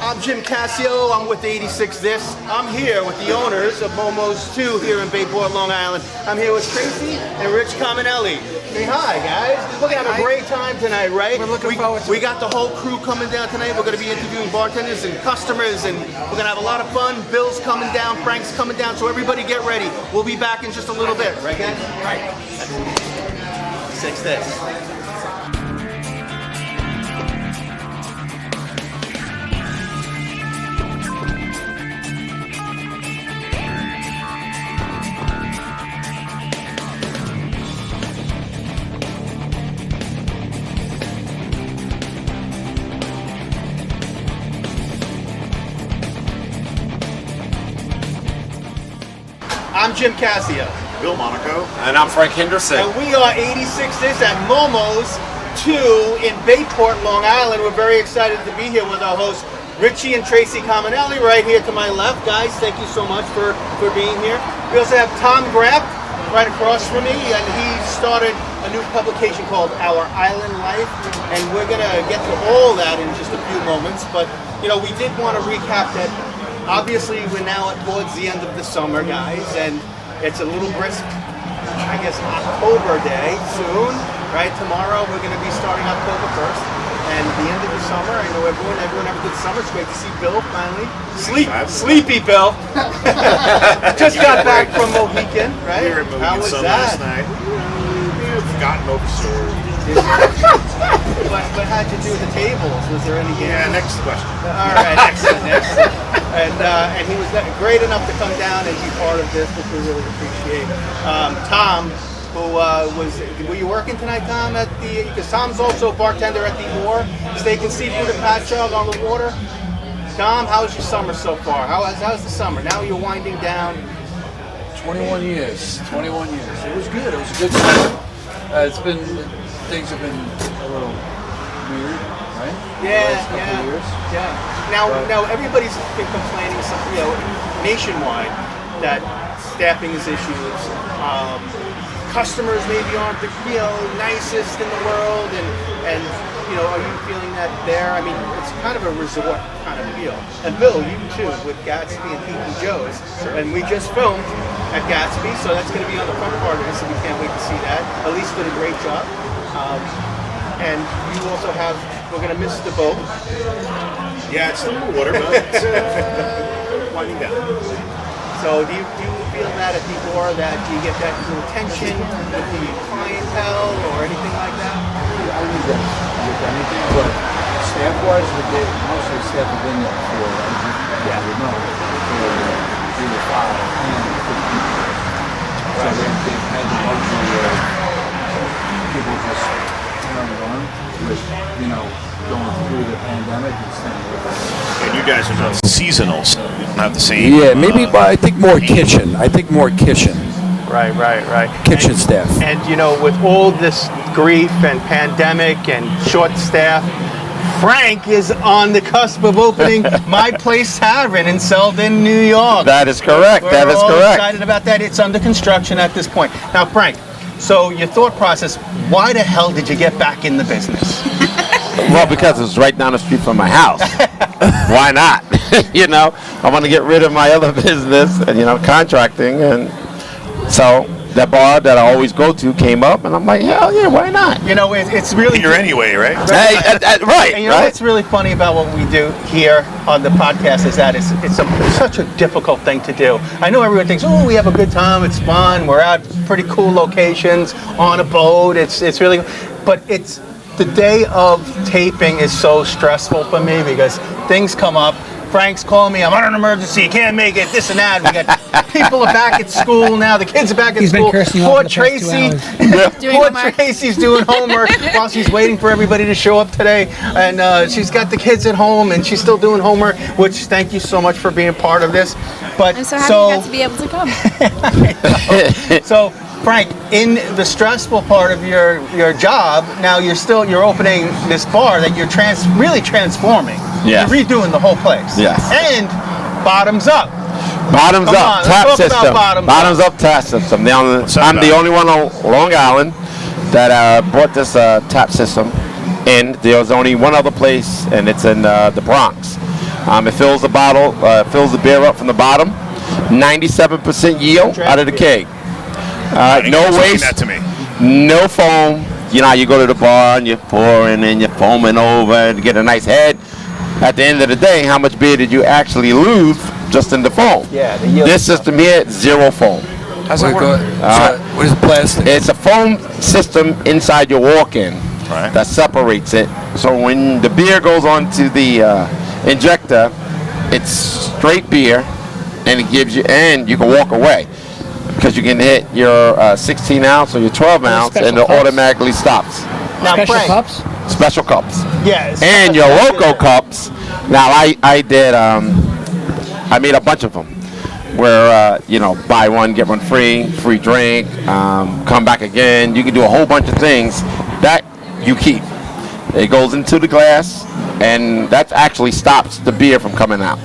I'm Jim Casio. I'm with 86 This. I'm here with the owners of Momo's 2 here in Bayport, Long Island. I'm here with Tracey and Rich Communale. Say hi, guys. We're going to have a great time tonight, right? We're looking forward to it. We got the whole crew coming down tonight. We're going to be interviewing bartenders and customers, and we're going to have a lot of fun. Bill's coming down, Frank's coming down, so everybody get ready. We'll be back in just a little bit. Right, guys? Right. 86 This. I'm Jim Casio. Bill Monaco. And I'm Frank Henderson. And we are 86 This at Momo's 2 in Bayport, Long Island. We're very excited to be here with our hosts, Richie and Tracey Communale, right here to my left. Guys, thank you so much for being here. We also have Tom Graf right across from me, and he started a new publication called Our Island Life, and we're going to get to all that in just a few moments. But, you know, we did want to recap that. Obviously, we're now towards the end of the summer, guys, and it's a little brisk, I guess, October day soon, right? Tomorrow, we're going to be starting October 1st, and the end of the summer. I know everyone have a good summer. It's great to see Bill finally. Sleepy Bill. Just got back from Mohican, right? We were at How Mohican was Sun that? last night. We've forgotten overstored. But how'd you do with the tables? Was there any game? Yeah, next question. All right, excellent. And he was great enough to come down and be part of this, which we really appreciate. Tom, who were you working tonight, Tom? Because Tom's also a bartender at the Oar Steak and Seafood at Patchogue on the water. Tom, how's your summer so far? How's the summer? Now you're winding down. 21 years. 21 years. It was good. It was a good summer. Things have been a little weird, right? Yeah. Now everybody's been complaining, nationwide, that staffing is issues. Customers maybe aren't the nicest in the world, and are you feeling that there? I mean, it's kind of a resort kind of feel. And Bill, you too, with Gatsby and Pete and Joe's, and we just filmed at Gatsby, so that's going to be on the front part of this, and we can't wait to see that. Elise did a great job. And you also we're going to miss the boat. Yeah, it's still in the water, but it's winding down. So do you feel that at the Oar, that you get that little tension with the clientele or anything like that? I don't think with anything, but staff-wise, most of the staff have been there before, right? Yeah. You know, for either 5 and 15 years. So they've had the luxury of people just carrying on with, going through the pandemic and staying with us. And you guys are not seasonal, so you don't have the same. Yeah, maybe, but I think more kitchen. Right. Kitchen staff. And with all this grief and pandemic and short staff, Frank is on the cusp of opening My Place Tavern in Selden, New York. That is correct. We're all excited about that. It's under construction at this point. Now, Frank, so your thought process, why the hell did you get back in the business? Well, because it's right down the street from my house. Why not? I want to get rid of my other business and, contracting. And so that bar that I always go to came up, and I'm like, hell yeah, why not? It's really... Here anyway, right? Hey, right. And what's really funny about what we do here on the podcast is that it's such a difficult thing to do. I know everyone thinks, we have a good time, it's fun, we're out pretty cool locations, on a boat, it's really... But it's... The day of taping is so stressful for me because things come up. Frank's calling me, I'm on an emergency, you can't make it, this and that. We got people are back at school now, the kids are back at school. Poor Tracy, Tracy's doing homework while she's waiting for everybody to show up today. And she's got the kids at home and she's still doing homework, which thank you so much for being part of this. But I'm so happy you got to be able to come. So Frank, in the stressful part of your job, now you're opening this bar that you're really transforming. Yes. You're redoing the whole place. Yes. And bottoms up. Bottoms up tap system. Bottoms up tap system. I'm the only one on Long Island that brought this tap system in. There's only one other place, and it's in the Bronx. It fills the bottle, fills the beer up from the bottom. 97% yield out of the keg. No waste. That to me. No foam. You know how you go to the bar and you're pouring and you're foaming over to get a nice head. At the end of the day, how much beer did you actually lose just in the foam? Yeah, the yield. This system here, 0 foam. How's that work? What is the plastic? It's a foam system inside your walk-in Right. that separates it. So when the beer goes onto the injector, it's straight beer, and it gives you, and you can walk away because you can hit your 16 ounce or your 12 ounce, and it automatically stops. Now, Special Frank, cups? Special cups. Yes. And your local cups. Now I did I made a bunch of them where buy one get one free drink, come back again. You can do a whole bunch of things that you keep. It goes into the glass, and that actually stops the beer from coming out.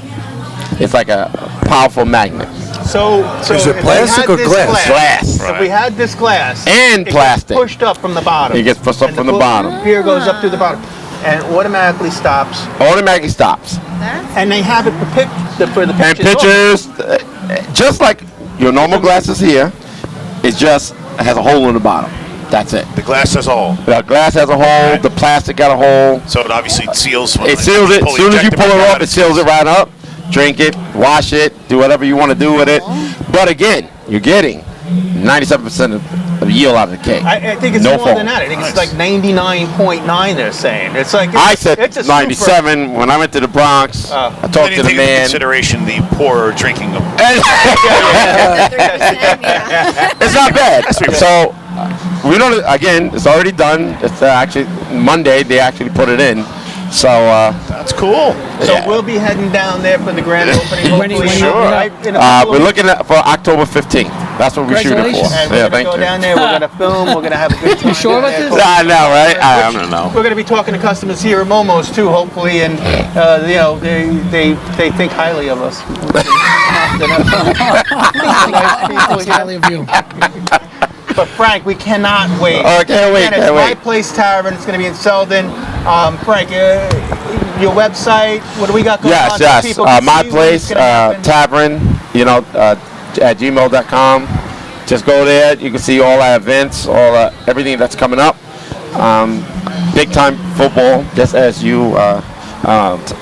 It's like a powerful magnet. So Is it if we plastic had or this glass? Glass. If we had this glass And it gets plastic. pushed up from the bottom. It gets pushed up And from the bottom. Beer goes up to the bottom and automatically stops. Automatically stops. And they have it for the And pictures. pictures, just like your normal glasses here, it just has a hole in the bottom. That's it. The glass as a whole. The glass has a hole. The plastic got a hole. So it obviously seals. It seals it. As soon as you pull it off, it seals it right up. Drink it, wash it, do whatever you want to do with it. But again, you're getting 97% of the yield out of the keg. I think it's No more foam. than that. I think it's like 99.9. They're saying it's like I said it's a 97 when I went to the Bronx. I talked Then to you the take into man. consideration the poorer drinking of. 3%, yeah. It's not bad. So we don't. Again, it's already done. It's actually Monday. They actually put it in. So That's cool. So yeah. we'll be heading down there for the grand opening. When Hopefully, sure. right in a couple we're of looking at for October 15th. That's what we're shooting for. Congratulations. And we're Yeah, gonna thank go you. down there. We're gonna film. We're gonna have a good time. You sure about down there. this? I know, right? I don't know. We're gonna be talking to customers here at Momo's too, hopefully, and they think highly of us. They're nice people It's here. highly of you. But Frank, we cannot wait. Oh, I can't wait, Again, it's can't My wait. Place Tavern. It's going to be in Selden. Frank, your website. What do we got going on? Yes, so yes. people can My see Place what's gonna happen? Tavern. At gmail.com. Just go there. You can see all our events, everything that's coming up. Big time football, just as you,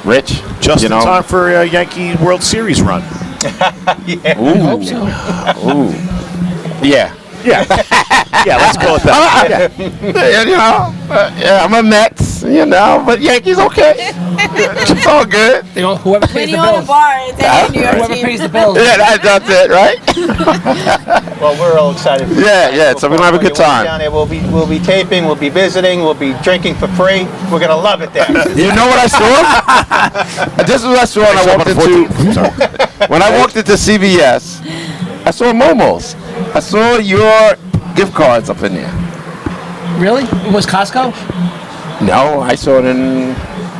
Rich. Just in time for a Yankee World Series run. Ooh. Ooh. Yeah. Yeah. Yeah, let's go with that. Yeah, I'm a Mets, but Yankees okay. It's all good. Whoever When pays the you're on a bills. bar, it's a New York Whoever team. pays the bills. Yeah, that's it, right? Well, we're all excited. For Yeah, so we're gonna have a good time. Down there, we'll be taping. We'll be visiting. We'll be drinking for free. We're gonna love it there. You know what I saw? This is what I saw when I walked into. When I walked into CVS, I saw Momo's. I saw your gift cards up in there. Really? It was Costco? No, I saw it in.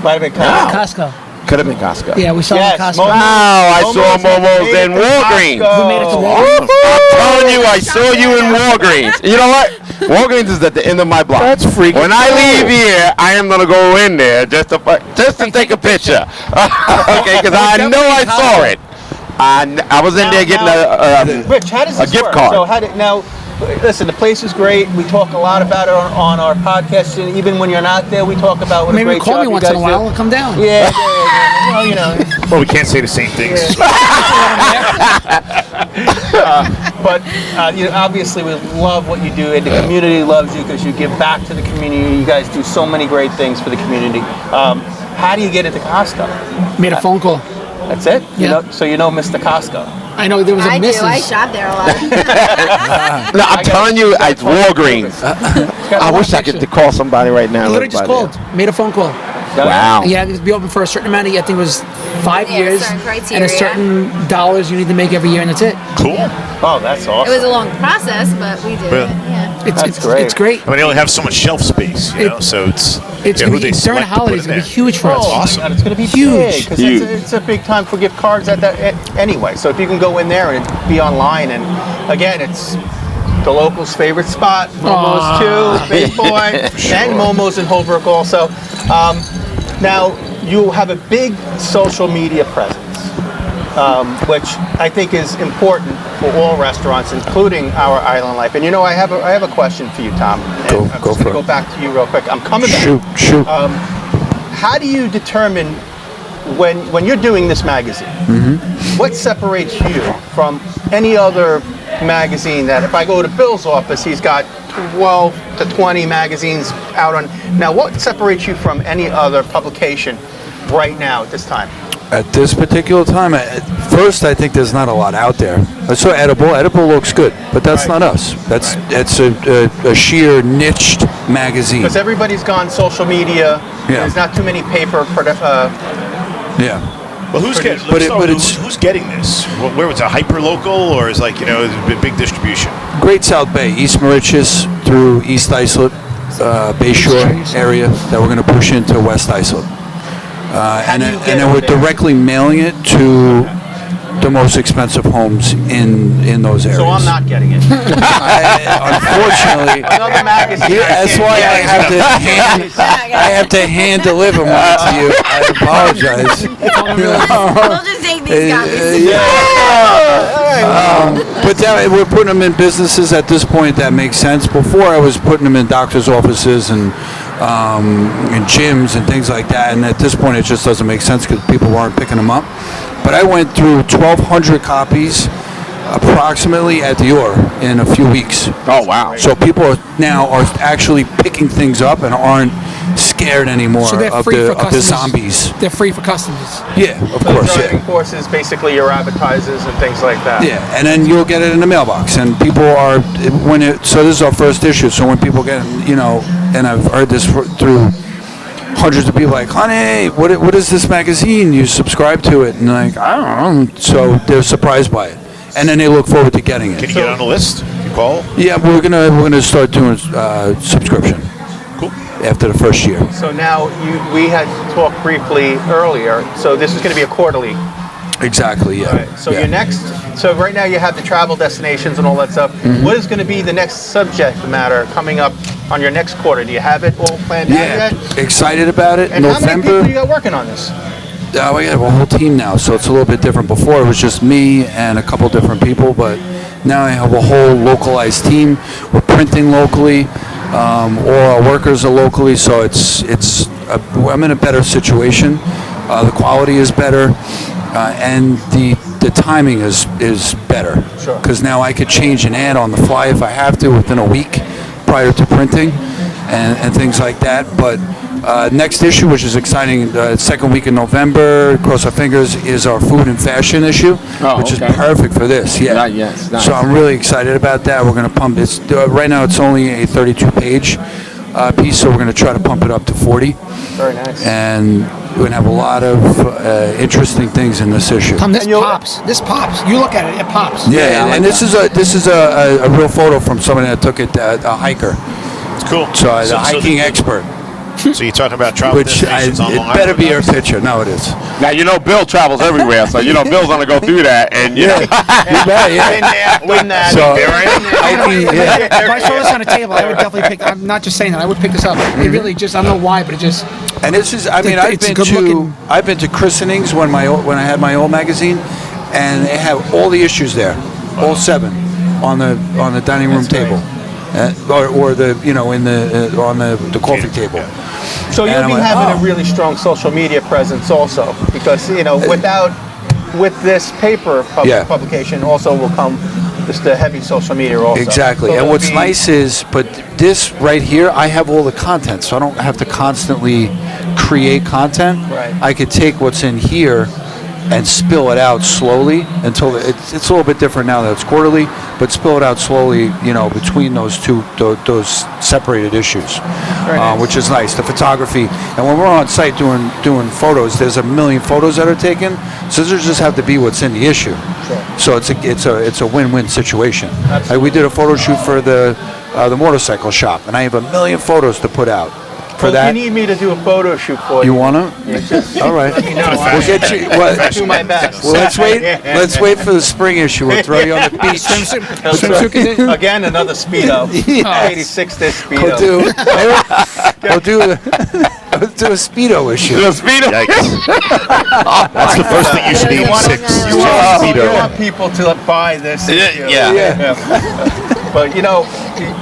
Might have been Wow. Costco. Could have been Costco. Yeah, we saw Yes, it at Costco. Momo. Wow, I saw Momo's made it in to Walgreens. Costco. We made it to Walgreens. I'm telling you, I saw you in Walgreens. You know what? Walgreens is at the end of my block. That's freaking When I cool. leave here, I am gonna go in there just to take a picture. Okay, because I know I saw it. I was in there getting a. Rich, how does a this gift work? card. So now, listen, the place is great. We talk a lot about it on our podcast, and even when you're not there, we talk about what a Maybe great call job me you once in a guys while. do. I'll come down. Yeah. Well, Well, we can't say the same things. But obviously, we love what you do, and the community loves you because you give back to the community. You guys do so many great things for the community. How do you get into Costco? Made a phone call. That's it. Yeah. So you know Mr. Costco. I know there was a I do. Mrs. I shop there a lot. No, I'm telling you, it's Walgreens. I wish I could call somebody right now. I literally just called. Made a phone call. Wow. Yeah, to be open for a certain amount of, I think it was 5 Yeah, years. certain And criteria. a certain dollars you need to make every year, and that's it. Cool. Oh, that's It awesome. was a long process, but we did Really? it. Yeah. It's great. It's great. I mean, they only have so much shelf space, so it's It's who gonna they be, during select the to put holidays, in it's going to be there. huge for us. Oh, awesome. my God, it's going to be Huge. big because Huge. it's a big time for gift cards at that anyway. So if you can go in there and be online, and again, it's the locals' favorite spot. Momo's too, Big Boy, and Momo's in Holbrook also. Now, you have a big social media presence, which I think is important for all restaurants, including our island life. And I have a question for you, Tom. Go I'm just for gonna it. go back to you real quick. I'm coming back. Shoot. How do you determine when you're doing this magazine, what separates you from any other magazine that if I go to Bill's office, he's got 12 to 20 magazines out on. Now, what separates you from any other publication right now at this time? At this particular time, at first, I think there's not a lot out there. I saw Edible. Edible looks good, but that's not us. That's a sheer niched magazine. Because everybody's gone social media. Yeah. There's not too many paper. Yeah. Well, who's getting? Who's getting this? Where was it? Hyper local, or is big distribution? Great South Bay, East Mauritius through East Islip, Bayshore area that we're going to push into West Islip. And then we're directly mailing it to the most expensive homes in those areas. So I'm not getting it. Unfortunately, Another magazine. that's why I have to hand deliver one to you. I apologize. We'll just take these copies. But we're putting them in businesses at this point that makes sense. Before I was putting them in doctors' offices and gyms and things like that, and at this point it just doesn't make sense because people aren't picking them up. But I went through 1,200 copies approximately at Dior in a few weeks. Oh, wow. So people now are actually picking things up and aren't scared anymore So they're of free for the customers. zombies. They're free for customers. Yeah, of So course. driving Yeah. forces, basically your advertisers and things like that. Yeah, and then you'll get it in the mailbox, and people are so this is our first issue. So when people get, and I've heard this through hundreds of people, like, honey, what is this magazine? You subscribe to it, and like, I don't know. So they're surprised by it, and then they look forward to getting Can it. you get on the list? You call? Yeah, we're gonna start doing subscription Cool. after the first year. So now we had talked briefly earlier. So this is going to be a quarterly. Exactly. Yeah. Right. So yeah. your next. So right now you have the travel destinations and all that stuff. What is going to be the next subject matter coming up on your next quarter? Do you have it all planned out Yeah, yet? excited about it. And how many people November. you got working on this? We have a whole team now, so it's a little bit different. Before it was just me and a couple different people, but now I have a whole localized team. We're printing locally. All our workers are locally, so I'm in a better situation. The quality is better, and the timing is better. Sure. Because now I could change an ad on the fly if I have to within a week prior to printing, and things like that. But next issue, which is exciting, second week in November, cross our fingers, is our food and fashion issue, which is perfect for this. Yeah. Yes, nice. So I'm really excited about that. We're going to pump this. Right now it's only a 32-page piece, so we're going to try to pump it up to 40. Very nice. And we're going to have a lot of interesting things in this issue. Tom, this pops. This pops. You look at it, it pops. Yeah, and this is a real photo from somebody that took it, a hiker. It's cool. So a hiking expert. So you're talking about travel Which destinations on it Long better Island? be her picture. No, it is. Now, Bill travels everywhere, so, Bill's going to go through that, and, You bet, yeah. Been there, done that. So, Been there. If I saw this on a table, I would definitely pick. I'm not just saying that. I would pick this up. It really just. I don't know why, but it just. And this is, I mean, It's a good looking- I've been to christenings when I had my old magazine, and they have all the issues there, all 7, on the dining room table, or the in the on the coffee table. So you'll And be I'm like, having oh. a really strong social media presence also, because with this paper Yeah. publication also will come just the heavy social media also. Exactly. So And it'll what's be- nice is, but this right here, I have all the content, so I don't have to constantly create content. Right. I could take what's in here and spill it out slowly until it's a little bit different now that it's quarterly, but spill it out slowly, between those those separated issues, nice. which is nice. The photography, and when we're on site doing photos, there's a million photos that are taken, so those just have to be what's in the issue. Sure. So it's a win-win situation. Like we did a photo shoot for the motorcycle shop, and I have a million photos to put out for Well, that. if you need me to do a photo shoot for You you, wanna? All right. We'll get you. I'll do my best. Well, let's wait for the spring issue. We'll throw you on the beach. Swimsuit condition? Again, another Speedo. 86 this Speedo. We'll do Let's do a Speedo issue. Yikes. That's the first thing you should eat at 6. You want people to buy this. Yeah. But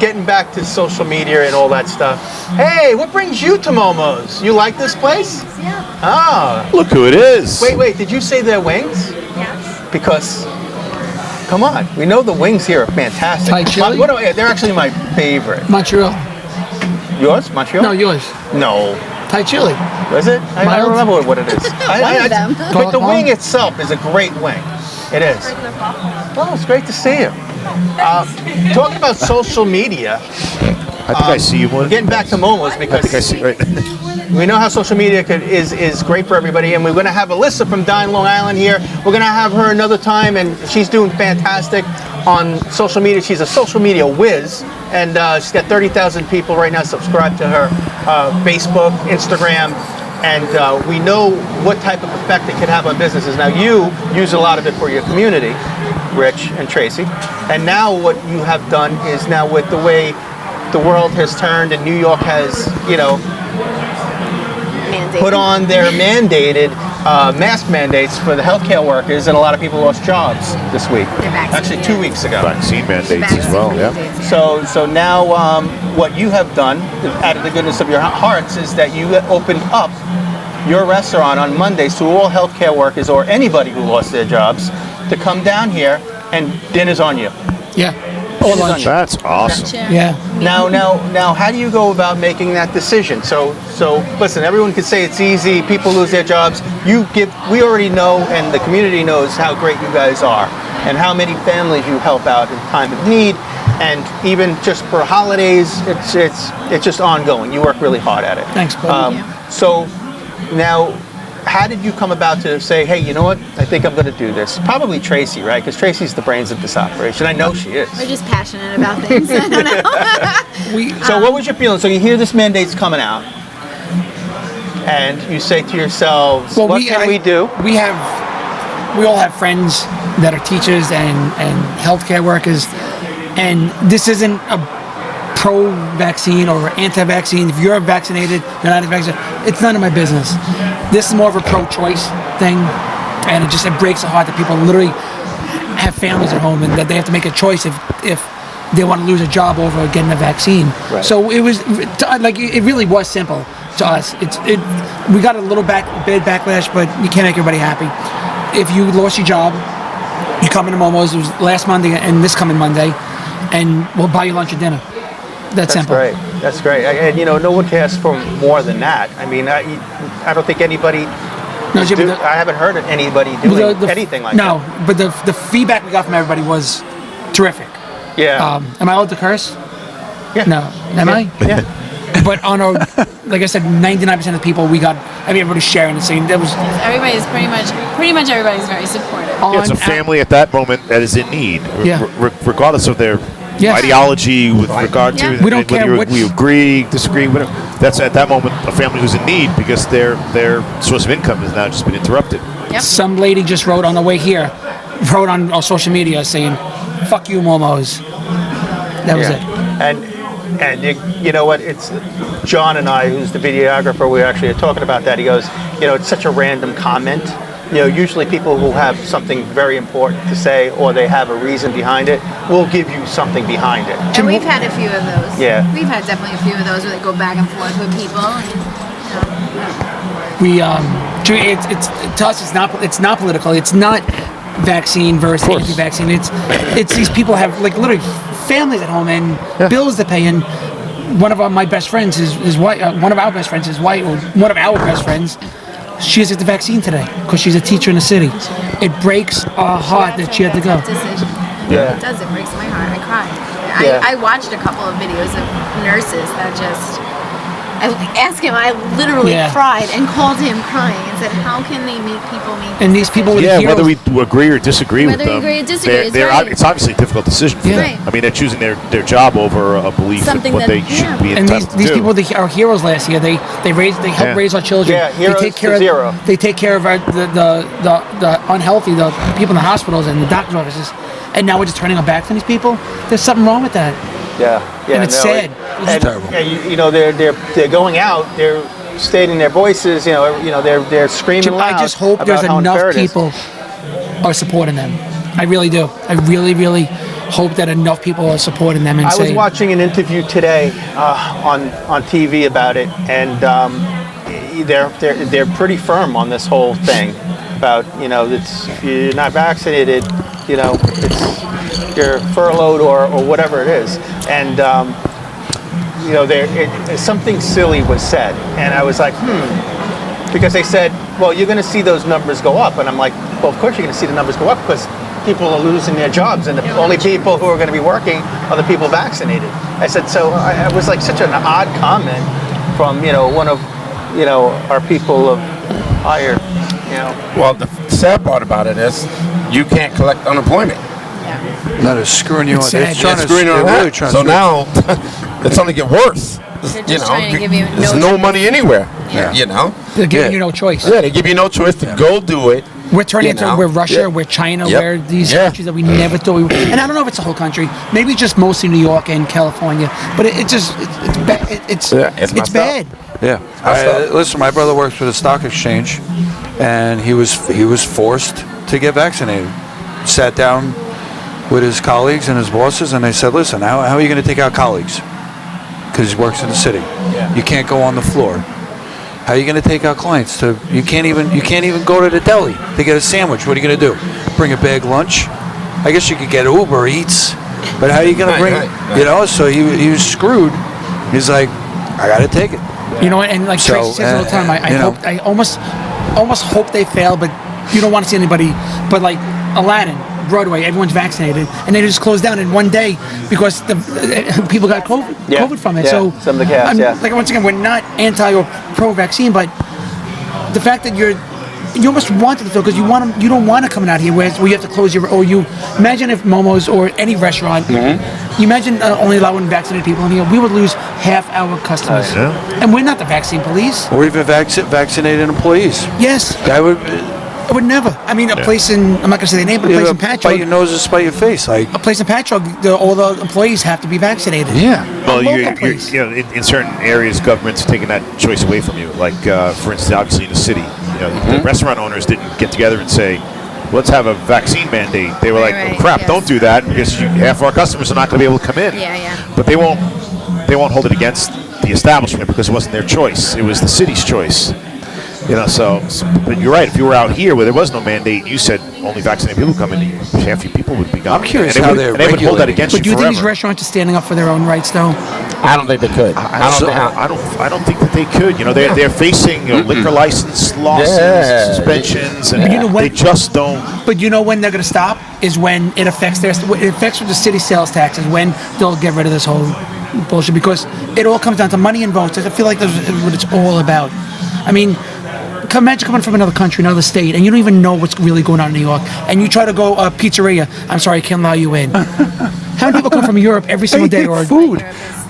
getting back to social media and all that stuff. Hey, what brings you to Momo's? You like this place? Yeah. Ah. Look who it is. Wait. Did you say they're wings? Yes. Because, come on, we know the wings here are fantastic. Thai chili? They're actually my favorite. Montreal. Yours? Montreal? No, yours. No. Thai chili. Is it? I Mild? don't remember what it is. One of them. But the wing itself is a great wing. It is. Well, it's great to see you. Talking about social media, I think I see you one. getting back to Momo's I think I because see, right? we know how social media is great for everybody, and we're going to have Alyssa from Dying Long Island here. We're going to have her another time, and she's doing fantastic on social media. She's a social media whiz, and she's got 30,000 people right now subscribed to her Facebook, Instagram, and we know what type of effect it can have on businesses. Now, you use a lot of it for your community, Rich and Tracy, and now what you have done is now with the way the world has turned and New York has, Mandated. put on their mandated mask mandates for the healthcare workers, and a lot of people lost jobs this week. They're vaccine Actually, 2 weeks ago. Vaccine mandates as well, yeah. So now what you have done, out of the goodness of your hearts, is that you opened up your restaurant on Mondays to all healthcare workers or anybody who lost their jobs to come down here, and dinner's on you. Yeah. Or lunch. That's awesome. Yeah. Now, how do you go about making that decision? So listen, everyone can say it's easy. People lose their jobs. We already know, and the community knows how great you guys are, and how many families you help out in time of need, and even just for holidays, it's just ongoing. You work really hard at it. Thanks, buddy. So now, how did you come about to say, hey, you know what? I think I'm going to do this. Probably Tracy, right? Because Tracy's the brains of this operation. I know she is. We're just passionate about things. I don't know. So what was your feeling? So you hear this mandate's coming out, and you say to yourselves, what can we do? We all have friends that are teachers and healthcare workers, and this isn't a pro-vaccine or anti-vaccine. If you're vaccinated, you're not vaccinated, it's none of my business. This is more of a pro-choice thing, and it breaks the heart that people literally have families at home and that they have to make a choice if they want to lose a job over getting a vaccine. Right. So it was it really was simple to us. We got a little bad backlash, but you can't make everybody happy. If you lost your job, you come into Momo's. It was last Monday and this coming Monday, and we'll buy you lunch or dinner. That's simple. Great. That's great. And no one can ask for more than that. I mean, I don't think anybody. I haven't heard of anybody doing anything like that. No, but the feedback we got from everybody was terrific. Yeah. Am I allowed to curse? Yeah. No. Am I? Yeah. But like I said, 99% of the people we got, everybody's sharing and saying that was. Everybody's pretty much everybody's very supportive. It's a family at that moment that is in need, regardless of their ideology with regard to we don't care whether we agree, disagree, whatever. That's at that moment a family who's in need because their source of income has now just been interrupted. Yep. Some lady just wrote on the way here, wrote on our social media saying, "Fuck you, Momos." That was it. And you know what? It's John and I, who's the videographer. We actually are talking about that. He goes, it's such a random comment. Usually people who have something very important to say or they have a reason behind it will give you something behind it. And we've had a few of those. Yeah. We've had definitely a few of those where they go back and forth with people. To us, it's not political. It's not vaccine versus anti-vaccine. It's these people have literally families at home and bills to pay. And one of my best friends is white. One of our best friends is white. Or one of our best friends. She has to get the vaccine today because she's a teacher in the city. It breaks our heart that she had to go. Yeah. It does. It breaks my heart. I cried. Yeah. I watched a couple of videos of nurses that just. I asked him. I literally cried and called him crying and said, "How can they make people make?" And these people, whether we agree or disagree with them, it's obviously a difficult decision for them. Right. I mean, they're choosing their job over a belief in what they should be entitled to do. These people are heroes last year. They help raise our children. Yeah, heroes they take care to zero. They take care of the unhealthy, the people in the hospitals and the doctor's offices. And now we're just turning our backs on these people. There's something wrong with that. Yeah. And it's sad. It's terrible. They're going out. They're stating their voices. They're screaming loud. I just hope about there's how unfair enough it is. people are supporting them. I really do. I really, really hope that enough people are supporting them. And I was watching an interview today on TV about it, and they're pretty firm on this whole thing about if you're not vaccinated, it's you're furloughed or whatever it is, and something silly was said, and I was like, because they said, well, you're going to see those numbers go up, and I'm like, well, of course you're going to see the numbers go up because people are losing their jobs, and the only people who are going to be working are the people vaccinated. I said, so I was like such an odd comment from one of our people of higher. Well, the sad part about it is you can't collect unemployment. No, they're screwing you on. It's They're sad. trying They're to screwing you on really that. trying So to now it's only get worse. They're just trying to give you there's no no money anywhere. Yeah. they're giving Yeah. you no choice. Yeah, they give you no choice to go do it. We're turning You know? into we're Russia, Yeah. we're China, Yep. we're these Yeah. countries that we never thought we were. And I don't know if it's the whole country. Maybe just mostly New York and California. But it's messed bad. Yeah. Listen, my brother works for the stock exchange, and he was forced to get vaccinated. Sat down with his colleagues and his bosses, and they said, "Listen, how are you going to take out colleagues? Because he works in the city. You can't go on the floor. How are you going to take out clients? You can't even go to the deli to get a sandwich. What are you going to do? Bring a bag lunch? I guess you could get Uber Eats, but how are you going to bring? Right. So he was screwed. He's like, I got to take it. And like Tracy says all the time, I almost hope they fail, but you don't want to see anybody. But like Aladdin, Broadway, everyone's vaccinated, and they just closed down in one day because the people got COVID from it. Yeah, So some of the cast, like once again, we're not anti or pro-vaccine, but the fact that you almost want it to because you don't want to come out here where you have to close you imagine if Momo's or any restaurant, you imagine only allowing vaccinated people in here, we would lose half our customers, and we're not the vaccine police. Or even vaccinated employees. Yes, That would. I would never. I mean, a place in, I'm not going to say their name, but a place in Spite Patchogue, your nose and spite your face. Like, a place in Patchogue, all the employees have to be vaccinated. yeah. Well, local place. in certain areas, government's taking that choice away from you. Like, for instance, obviously in the city, the restaurant owners didn't get together and say, let's have a vaccine mandate. They were like, Right, oh, crap, yes. don't do that because half our customers are not going to be able to come in. Yeah. But they won't hold it against the establishment because it wasn't their choice. It was the city's choice. But you're right. If you were out here where there was no mandate, you said only vaccinated people come in, half your people would be gone. I'm curious and how they they're would hold that regulating. against But do you you think these forever. restaurants are standing up for their own rights, though? I don't think they could. I don't think that they could. They're facing liquor license losses, Yeah. suspensions, and But you know what? they just don't. But you know when they're going to stop is when it affects with the city sales taxes, when they'll get rid of this whole bullshit, because it all comes down to money and votes. I feel like that's what it's all about. I mean, imagine coming from another country, another state, and you don't even know what's really going on in New York, and you try to go pizzeria. I'm sorry, I can't allow you in. How many people come from Europe every single day? Or food.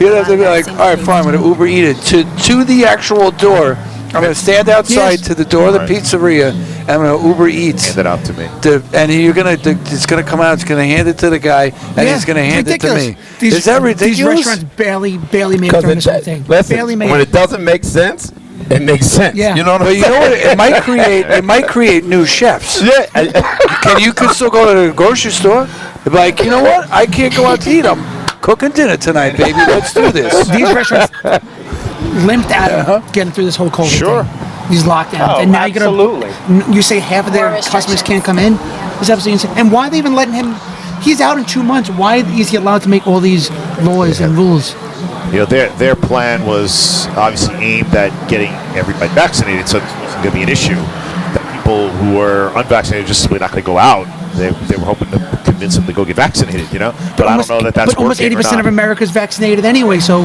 You'd have to be like, all right, fine, I'm going to Uber eat it to the actual door. I'm going to stand outside Yes. to the door of the pizzeria, and I'm going to Uber Eats. Hand it out to me. And it's going to come out. It's going to hand it to the guy, and he's going to hand it to me. Is that ridiculous? These restaurants barely made it during this whole thing. Listen, Barely made when it. it doesn't make sense, it makes sense. Yeah. You know what I'm But you saying? know what? It might create new chefs. Yeah. You could still go to the grocery store. Be like, you know what? I can't go out to eat. I'm cooking dinner tonight, baby. Let's do this. These restaurants limped out of getting through this whole COVID thing. These lockdowns. Oh, And now absolutely. you say half of their More customers restrictions. can't come in? It's absolutely insane. And why are they even letting him? He's out in 2 months. Why is he allowed to make all these laws and rules? Their plan was obviously aimed at getting everybody vaccinated, so this wasn't going to be an issue. That people who were unvaccinated just simply not going to go out. They were hoping to convince them to go get vaccinated, But I don't know that that's But almost working or 80% not. of America's vaccinated anyway, so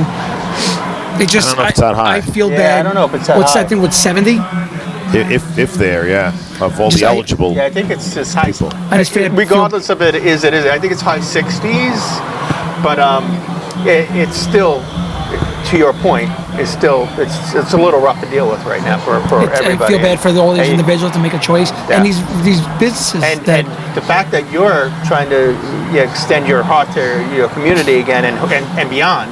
it just. I don't know if it's that high. I feel Yeah, bad. I don't know if it's that What's high. that thing with 70? If they're, of all the eligible. Yeah, I think it's just high. People. I just feel- Regardless of it is. I think it's high 60s, but it's still, to your point, it's a little rough to deal with right now for everybody. I feel bad for all these And- individuals to make a choice, Yeah. and these businesses And that. the fact that you're trying to extend your heart to your community again and beyond,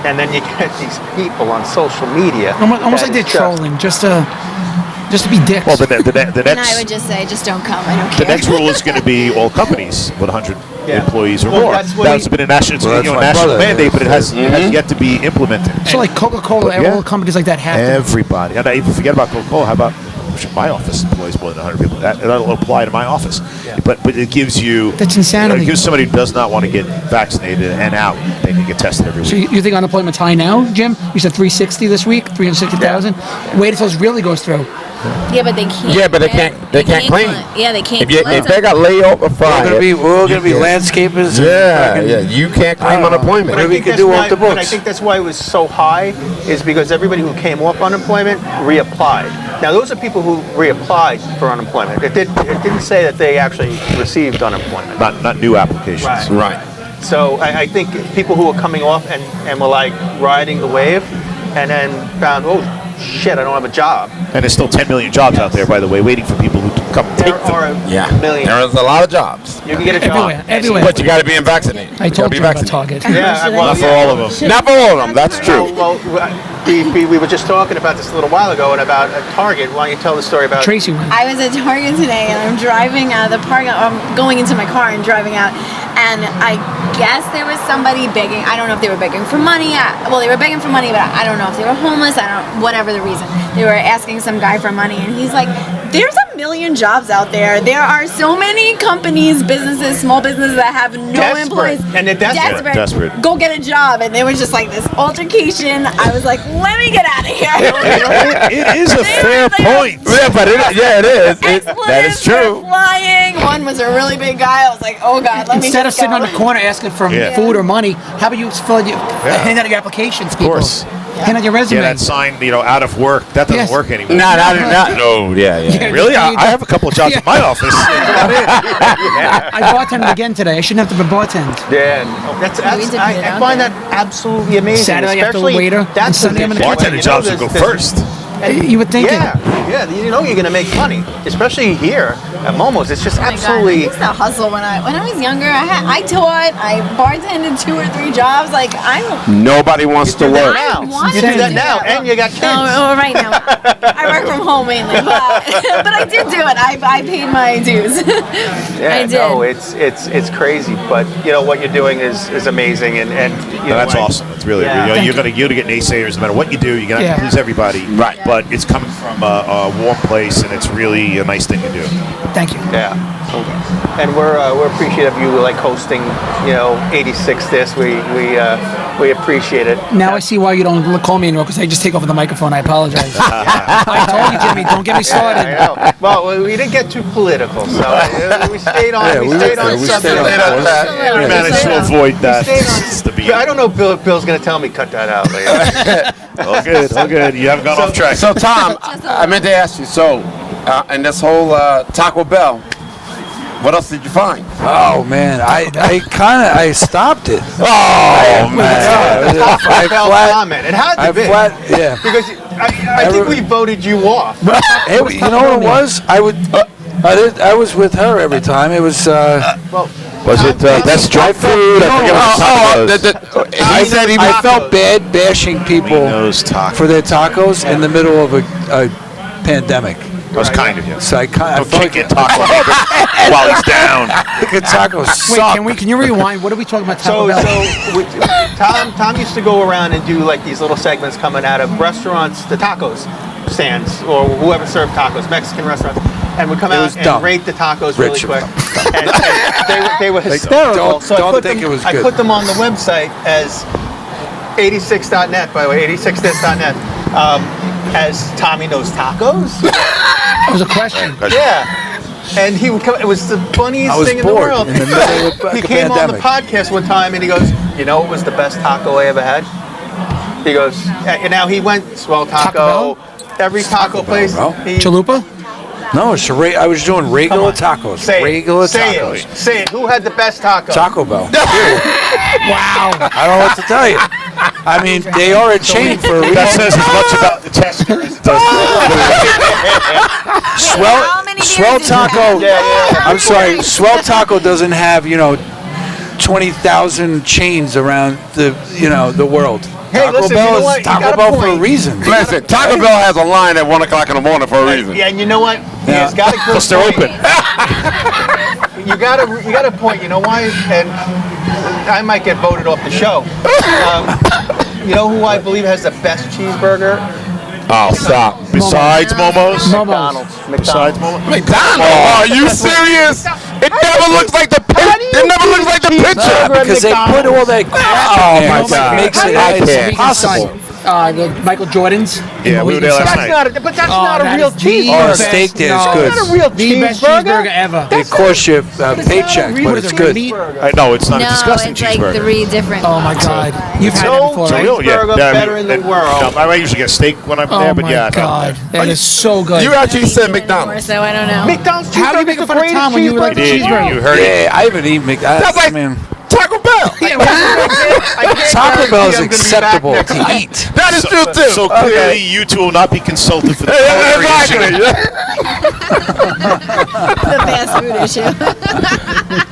and then you get these people on social media. Almost that like they're is just- trolling, just to be dicks. Well, the And I next would just say, just don't come. I don't the care. next rule is going to be all companies with 100 Yeah. employees or Well, more. that's what That's been a national, Well, that's my national brother. mandate, but it has yet to be implemented. so like Coca-Cola, Yeah. all companies like that have to. Everybody. And I even forget about Coca-Cola. How about my office employs more than 100 people? That'll apply to my office. But it gives you. That's insanity. It gives somebody who does not want to get vaccinated and out. They can get tested every week. So you think unemployment's high now, Jim? You said 360 this week, 360,000. Wait until this really goes through. Yeah, but they can't. Yeah, but they can't claim. Yeah, they can't. If they got laid off or We're fired, gonna be landscapers. you can't claim unemployment. But I Maybe we think could that's do why- off the But I books. think that's why it was so high, is because everybody who came off unemployment reapplied. Now those are people who reapplied for unemployment. It didn't say that they actually received unemployment. Not new applications. Right. So I think people who were coming off and were like riding the wave, and then found, oh shit, I don't have a job. And there's still 10 million jobs out there, by the way, waiting for people who can come and There take them. are a Yeah, million. there is a lot of jobs, You can get a job. Everywhere. but you got to be vaccinated. I told you you got about to be vaccinated. Target. Yeah, well, Not for yeah. all of them. Not for all of them. That's true. Well, we were just talking about this a little while ago and about a Target. Why don't you tell the story about Tracy went. I was at Target today, and I'm driving out of the park. I'm going into my car and driving out, and I guess there was somebody begging. I don't know if they were begging for money. Well, they were begging for money, but I don't know if they were homeless. I don't. Whatever the reason, they were asking some guy for money, and he's like, "There's a million jobs out there. There are so many companies, businesses, small businesses that have no Desperate. employees, And they're desperate. Desperate. Go get a job." And there was just like this altercation. I was like, "Let me get out of here." It is a fair point. Yeah, but it is. That Expletives is true. were flying. One was a really big guy. I was like, "Oh God, let me." Instead of just sitting go. on the corner asking for Yeah. food or money, how about you hand out your applications, people? Of course. Hand out your resume. Yeah, that sign, out of work, that doesn't Yes. work anymore. No, yeah. Really? I have a couple of jobs in my office. Come on in. I bartended again today. I shouldn't have to bartend. Yeah, I find that absolutely amazing. Saturday after Especially waiter, and that's Sunday I'm in the Bartender jobs would go first. You would think Yeah, you know you're gonna make money, especially here at Momo's. It's just Oh my God, absolutely. I used to hustle when I was younger. I taught. I bartended 2 or 3 jobs. Like I don't. Nobody wants to do that work. now. wanted You to do that do now, that. and you got kids. No, right now. I work from home mainly, but I did do it. I paid my dues. Yeah, I did. no, it's crazy, but you know what you're doing is amazing, and you know, That's awesome. It's really, Yeah. you're gonna get naysayers no matter what you do. You're gonna Yeah. please everybody. Right. But it's coming from a warm place, and it's really a nice thing to do. Thank you. Yeah. And we're appreciative of you like hosting, 86 this. We appreciate it. Now I see why you don't call me anymore, because I just take over the microphone. I apologize. I told you, Jimmy, don't get me started. I know. Well, we didn't get too political, so we stayed on. Yeah, we we stayed were- on we subject. stayed on We We managed stayed to on- avoid that. we stayed on- It's the I beginning. don't know. Bill's gonna tell me cut that out later. All good, all good. You haven't gone off track. So Tom, I meant to ask you. So, in this whole Taco Bell, what else did you find? Oh man, I stopped it. Oh man! I Bell flat, comment. It had to I be flat, yeah. because I think we voted you off. Hey, you know what it was? I was with her every time. It was. Well, Was it best dry food? I forget what the taco was. He said he I felt bad bashing people Knows taco. for their tacos in the middle of a pandemic. That was kind of you. So I Don't felt kick it taco while he's down. like tacos Wait, suck. can you rewind? What are we talking about? Taco So Bell? Tom used to go around and do like these little segments coming out of restaurants, the tacos stands, or whoever served tacos, Mexican restaurants, and would come out was and dumb. rate the tacos Rich, really it was quick. And they were hysterical. So don't think it was I good. put them on the website as 86.net, by the way, 86this.net, as Tommy Knows Tacos. It was a question. Yeah. And he would come. It was the funniest I was thing in the bored world. in the middle of He the came on the pandemic. podcast one time and he goes, "You know, it was the best taco I ever had." He goes, and now he went Swell Taco, Taco every taco place. bro. he- Chalupa? No, it's I was doing Come regular on. tacos. Say Regular it. Say tacos. it. Say it. Who had the best taco? Taco Bell. Wow. I don't know what to tell you. I mean, they are a chain for a That reason. says as much about the test as it does. How many beers Swell did you have? Taco. Yeah. I'm sorry, Swell Taco doesn't have, 20,000 chains around the world. Hey, Taco listen, Bell you know is what? You Taco got a Bell for a point. reason. Listen, Taco Bell has a line at 1 o'clock in the morning for a reason. Yeah, and you know what? Yeah. It's got a good Plus they're point. open. You got a point. You know why? And I might get voted off the show. You know who I believe has the best cheeseburger? Oh, stop. Besides Momo's? McDonald's. Besides Momo's? McDonald's? Oh, are you serious? It never looks like the picture. It never looks like the picture. Because they put all that crap Oh, in there, my which God. makes it I can't. impossible. The Michael Jordans. Yeah, we were there last night. But that's not a that real is the cheeseburger. Oh, steak there is No. good. That's not a real The best cheeseburger ever. It costs you a paycheck, real but it's good. Meat? I know, it's not No, a disgusting it's like cheeseburger. 3 different. Oh my God. You've had No that before, right? cheese- cheeseburger better in the world. No, I usually get steak when I'm Oh there, but my yeah. no. God. That is so good. You actually said More McDonald's. so I don't know. McDonald's How do you cheeseburger make is fun the of Tom greatest when you were like cheeseburger Did in the world. you heard it? Yeah, I haven't eaten McDonald's. That's like I mean, Taco Bell. Taco Bell is acceptable to eat. That is true, too. So clearly, you two will not be consulted for the culinary issue. The fast food issue.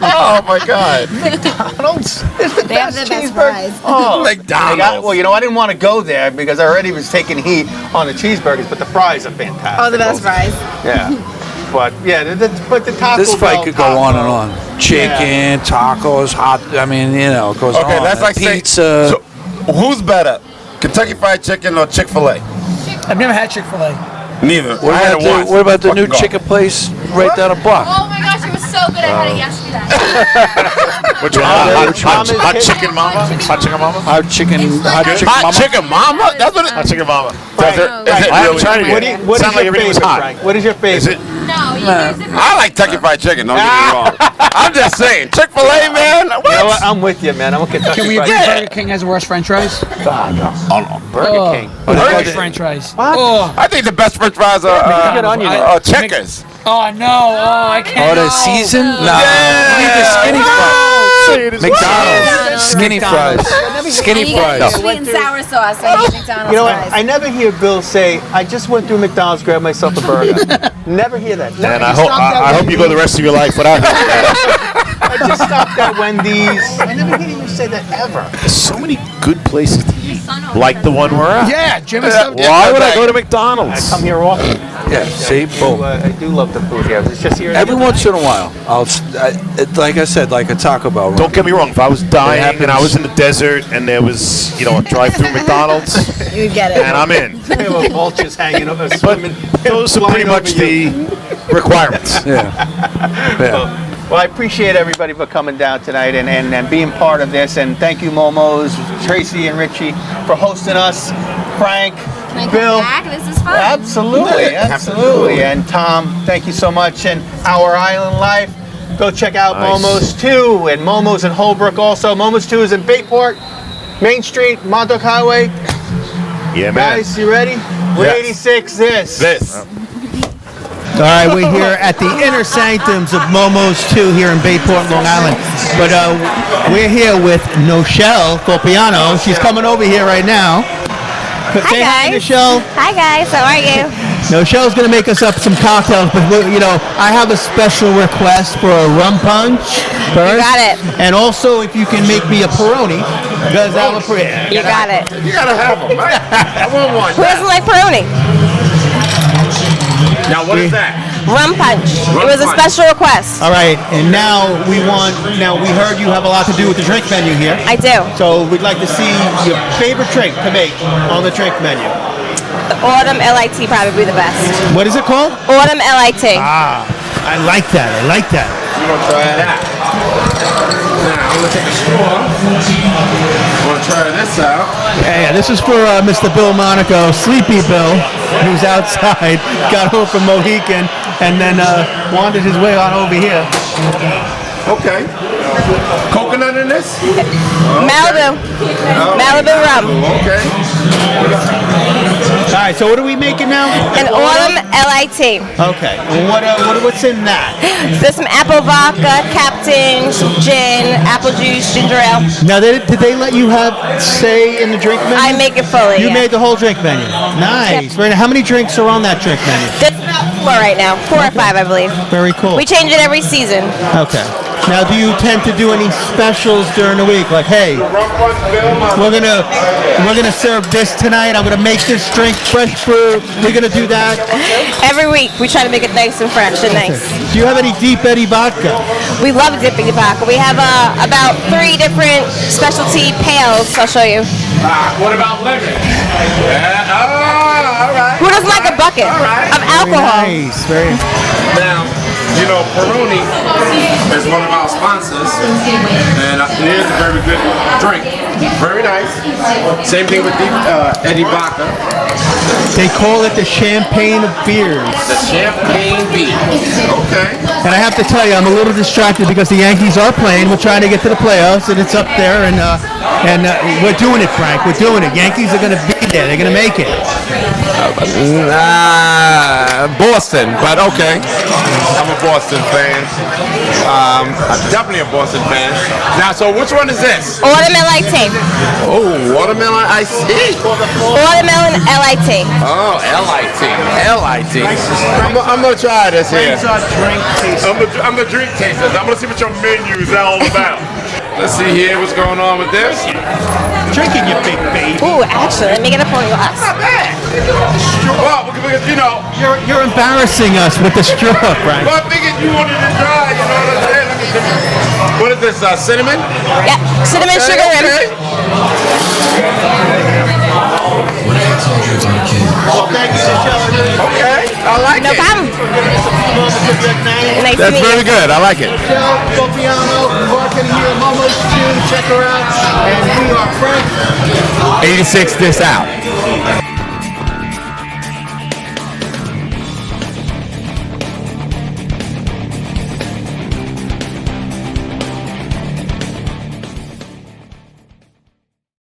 Oh, my God. McDonald's is the They have best the best cheeseburger. fries. Oh, McDonald's. Well, you know, I didn't want to go there because I already was taking heat on the cheeseburgers, but the fries are fantastic. Oh, the best fries. Yeah. But yeah, but the Taco This fight Bell could go on and taco- on. Chicken, tacos, hot. I mean, it goes on. Okay, that's like saying, pizza. so who's better, Kentucky Fried Chicken or Chick-fil-A? I've never had Chick-fil-A. Neither. what I had about it once. what about the new Fucking chicken place right down the block? Oh my gosh, it was so good. I had it yesterday. Which one? Hot chicken mama? Hot chicken mama? Hot chicken, hot chicken Hot mama. chicken mama? That's what it Hot chicken mama. Does it, is it I haven't really? tried it yet. What is Sound like your everything was favorite, hot. Frank? What is your favorite? Is it? No, you guys didn't. I like Kentucky Fried Chicken, don't get me wrong. I'm just saying, Chick-fil-A, man, what? You know what? I'm with you, man. I'm a Kentucky Can we Fried agree Chicken. Burger King has the worst French fries? Burger King. Worst French fries. Oh, I think the best French fries are Checkers. oh no! Oh, I can't. Oh, the no. season? No. Yeah. You need the skinny fries. Say it as McDonald's. Skinny fries. And Skinny you get fries. sweet and sour sauce when you eat McDonald's You know what? fries. I never hear Bill say, "I just went through McDonald's, grabbed myself a burger." Never hear that. And I hope you go the rest of your life without hearing that. I just stopped at Wendy's. I never hear you say that ever. There's so many good places to eat, like the one we're at. Yeah, Jim is so. Why would I go to McDonald's? Come here often. Yeah, see? Boom. I do love the food here. It's just here. Every once in a while, like I said, like a Taco Bell. Don't get me wrong. If I was dying happens. and I was in the desert and there was, a drive-through McDonald's, You get it. and I'm in. There were vultures hanging over, But swimming. those are flying pretty much over you. the requirements. Yeah. Well, I appreciate everybody for coming down tonight and being part of this. And thank you, Momos, Tracy, and Richie, for hosting us. Frank, Can I come Bill. back? This is fun. Absolutely, absolutely. And Tom, thank you so much. And Our Island Life, go check out Nice. Momo's 2 and Momo's in Holbrook also. Momo's 2 is in Bayport, Main Street, Montauk Highway. Yeah, man. Guys, you ready? We're Yes. 86 this. This. All right, we're here at the inner sanctums of Momo's 2 here in Bayport, Long Island. But we're here with Noshelle Copiano. She's coming over here right now. Say hi, guys. Noshelle. Hi guys, how are you? Nochelle's going to make us up some cocktails, but I have a special request for a rum punch first. You got it. And also, if you can make me a Peroni, because I'm a You got it. You gotta have them, right? I want one. Who doesn't like Peroni? Now, what is that? Rum punch. It was a punch. special request. All right, and now we heard you have a lot to do with the drink menu here. I do. So we'd like to see your favorite drink to make on the drink menu. The Autumn LIT probably the best. What is it called? Autumn LIT. Ah, I like that. We're gonna try that. Now, I'm gonna take a straw. I'm gonna try this out. Yeah, this is for Mr. Bill Monaco, Sleepy Bill, who's outside, got home from Mohican, and then wandered his way on over here. Okay. Coconut in this? Malibu. Malibu rum. Okay. All right, so what are we making now? An Autumn LIT. Okay, well, what's in that? There's some apple vodka, Captain, some gin, apple juice, ginger ale. Now, did they let you have say in the drink menu? I make it fully. You yeah. made the whole drink menu. Nice. Very nice. How many drinks are on that drink menu? There's about 4 right now. 4 or 5, I believe. Very cool. We change it every season. Okay. Now, do you tend to do any specials during the week? Like, hey, we're gonna serve this tonight. I'm gonna make this drink fresh brew. We're gonna do that. Every week we try to make it nice and fresh and nice. Do you have any Deep Eddy vodka? We love dipping vodka. We have about 3 different specialty pails. I'll show you. What about lemon? All right. Who doesn't like a bucket of alcohol? Nice, very. Now, you know, Peroni is one of our sponsors, and it is a very good drink. Very nice. Same thing with the Eddie Vodka. They call it the champagne of beers. The champagne beer. Okay. And I have to tell you, I'm a little distracted because the Yankees are playing. We're trying to get to the playoffs, and it's up there, and we're doing it, Frank. We're doing it. Yankees are going to be there. They're going to make it. Boston, but okay. I'm a Boston fan. I'm definitely a Boston fan. Now, so which one is this? Watermelon LIT. Oh, watermelon iced tea. Watermelon LIT. Oh, LIT. LIT. I'm going to try this here. I'm the drink taster. I'm going to see what your menu is all about. Let's see here what's going on with this. Drinking, you big baby. Ooh, actually, let me get a pouring glass. Not bad. Well, because, you know. You're embarrassing us with the straw, Frank. Well, I figured you wanted to try, you know what I'm saying? What is this, cinnamon? Yeah, cinnamon sugar rim. Well, thank you for showing us. Okay, I like No it. problem. Nice to That's meet very you. good. I like it. Michelle Bopiano, working here at Momo's too. Check her out. And we are Frank. 86 this out.